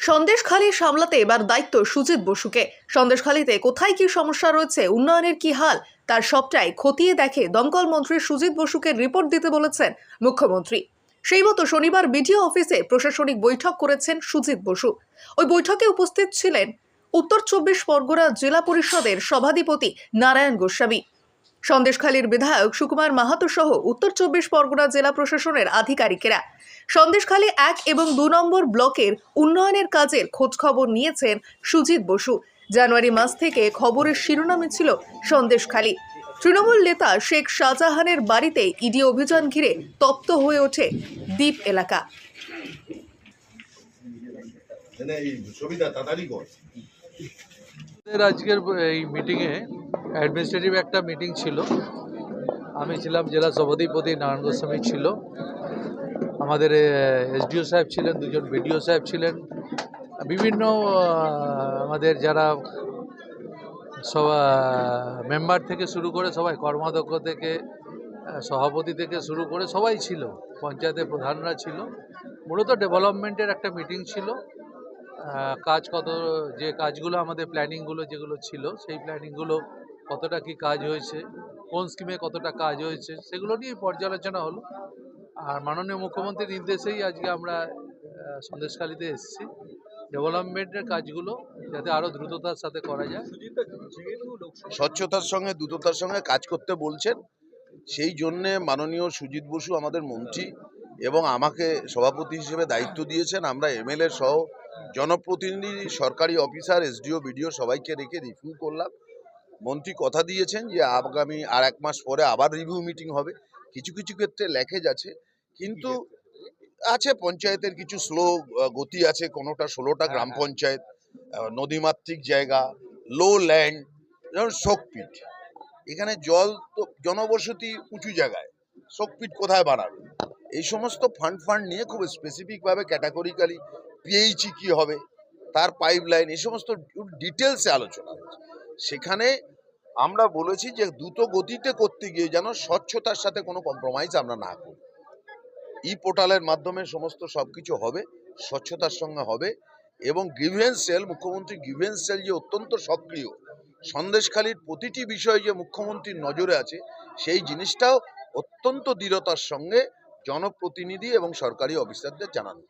সন্দেশখালী সামলাতে এবার দায়িত্ব সুজিত বসুকে। সন্দেশখালীতে কোথায় কি সমস্যা রয়েছে, উন্নয়নের কি হাল, তার সবটাই খতিয়ে দেখে দমকল মন্ত্রী সুজিত বসুকে রিপোর্ট দিতে বলেছেন মুখ্যমন্ত্রী। সেই মতো শনিবার বিডিও অফিসে প্রশাসনিক বৈঠক করেছেন সুজিত বসু। ওই বৈঠকে উপস্থিত ছিলেন উত্তর 24 পরগনা জেলা পরিষদের সভাধিপতি নারায়ণ গোস্বামী, সন্দেশখালীর বিধায়ক সুকুমার মাহাতো সহ উত্তর 24 পরগনা জেলা প্রশাসনের আধিকারিকেরা। সন্দেশখালী 1 এবং 2 নম্বর ব্লকের উন্নয়নের কাজের খোঁজখবর নিয়েছেন সুজিত বসু। জানুয়ারি মাস থেকে খবরের শিরোনামে ছিল সন্দেশখালী। তৃণমূল নেতা শেখ শাহজাহানের বাড়িতে ইডি অভিযান ঘিরে তপ্ত হয়ে ওঠে দ্বীপ এলাকা। আজকের এই মিটিংয়ে অ্যাডমিনিস্ট্রেটিভ একটা মিটিং ছিল। আমি ছিলাম, জেলা সভাধিপতি নারায়ণ গোস্বামী ছিল, আমাদের এসডিও সাহেব ছিলেন, দুজন বিডিও সাহেব ছিলেন, বিভিন্ন আমাদের যারা সব মেম্বার থেকে শুরু করে সবাই, কর্মাধ্যক্ষ থেকে সভাপতি থেকে শুরু করে সবাই ছিল, পঞ্চায়েতের প্রধানরা ছিল। মূলত ডেভেলপমেন্টের একটা মিটিং ছিল। কাজ কত, যে কাজগুলো আমাদের প্ল্যানিংগুলো যেগুলো ছিল, সেই প্ল্যানিংগুলো কতটা কি কাজ হয়েছে, কোন স্কিমে কতটা কাজ হয়েছে, সেগুলো নিয়ে পর্যালোচনা হলো। আর মাননীয় মুখ্যমন্ত্রীর নির্দেশেই আজকে আমরা সন্দেশখালীতে এসেছি। ডেভেলপমেন্টের কাজগুলো যাতে আরও দ্রুততার সাথে করা যায়, স্বচ্ছতার সঙ্গে দ্রুততার সঙ্গে কাজ করতে বলছেন। সেই জন্যে মাননীয় সুজিত বসু আমাদের মন্ত্রী এবং আমাকে সভাপতি হিসেবে দায়িত্ব দিয়েছেন। আমরা এমএলএ সহ জনপ্রতিনিধি, সরকারি অফিসার, এসডিও বিডিও সবাইকে রেখে রিভিউ করলাম। মন্ত্রী কথা দিয়েছেন যে আগামী আর 1 মাস পরে আবার রিভিউ মিটিং হবে। কিছু কিছু ক্ষেত্রে ল্যাকেজ আছে, কিন্তু আছে পঞ্চায়েতের কিছু স্লো গতি আছে। কোনোটা 16টা গ্রাম পঞ্চায়েত, নদীমাতৃক জায়গা, লো ল্যান্ড, যেমন শোকপিট। এখানে জল তো জনবসতি উঁচু জায়গায়, শোকপিট কোথায় বানাবে, এই সমস্ত ফান্ড নিয়ে খুব স্পেসিফিকভাবে ক্যাটাগরিক্যালি পিএইচই কী হবে, তার পাইপলাইন, এই সমস্ত ডিটেলসে আলোচনা হচ্ছে। সেখানে আমরা বলেছি যে দ্রুত গতিতে করতে গিয়ে যেন স্বচ্ছতার সাথে কোনো কম্প্রোমাইজ আমরা না করি। ই পোর্টালের মাধ্যমে সমস্ত সবকিছু হবে, স্বচ্ছতার সঙ্গে হবে। এবং গ্রিভেন্স সেল, মুখ্যমন্ত্রী গ্রিভেন্স সেল যে অত্যন্ত সক্রিয়, সন্দেশখালীর প্রতিটি বিষয় যে মুখ্যমন্ত্রীর নজরে আছে, সেই জিনিসটাও অত্যন্ত দৃঢ়তার সঙ্গে জনপ্রতিনিধি এবং সরকারি অফিসারদের জানানো।